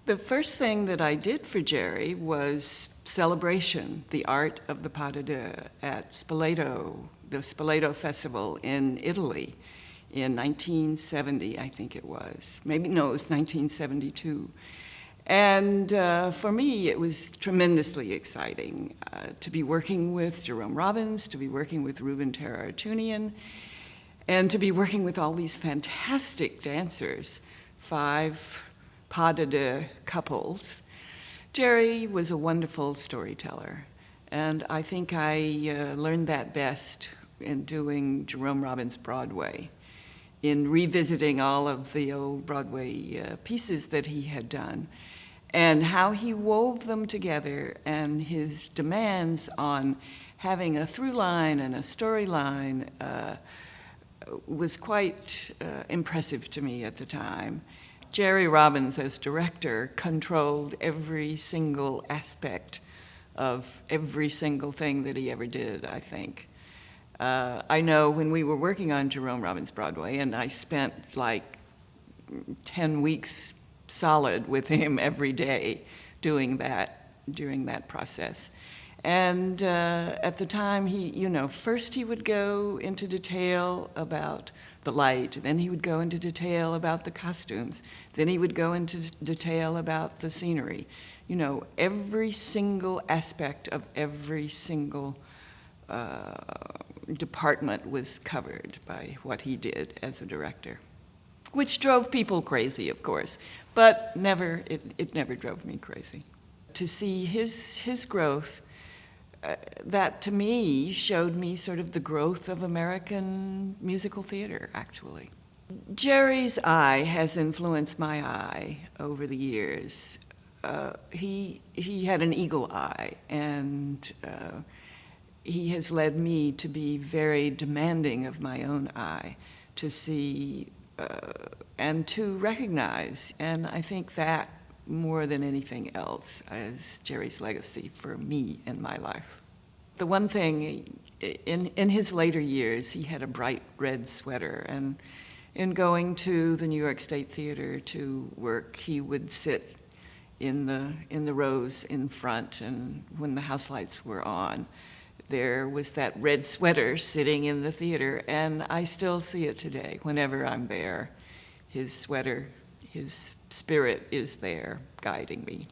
The first thing that I did for Jerry was Celebration, the art of the pas de deux at Spoleto, the Spoleto Festival in Italy in 1970, I think it was. Maybe, no, it was 1972. And for me, it was tremendously exciting to be working with Jerome Robbins, to be working with Ruben Tarartunian, and to be working with all these fantastic dancers, 5 pas de deux couples. Jerry was a wonderful storyteller, and I think I learned that best in doing Jerome Robbins Broadway, in revisiting all of the old Broadway pieces that he had done, and how he wove them together, and his demands on having a through line and a storyline was quite impressive to me at the time. Jerry Robbins, as director, controlled every single aspect of every single thing that he ever did, I think. I know when we were working on Jerome Robbins Broadway, and I spent like 10 weeks solid with him every day doing that, during that process. And at the time, first he would go into detail about the light, then he would go into detail about the costumes, then he would go into detail about the scenery. Every single aspect of every single department was covered by what he did as a director, which drove people crazy, of course, but it never drove me crazy. To see his growth, that to me showed me sort of the growth of American musical theater, actually. Jerry's eye has influenced my eye over the years. He had an eagle eye, and he has led me to be very demanding of my own eye, to see and to recognize. And I think that, more than anything else, is Jerry's legacy for me in my life. The one thing, in his later years, he had a bright red sweater, and in going to the New York State Theater to work, he would sit in the rows in front, and when the house lights were on, there was that red sweater sitting in the theater, and I still see it today. Whenever I'm there, his sweater, his spirit is there guiding me.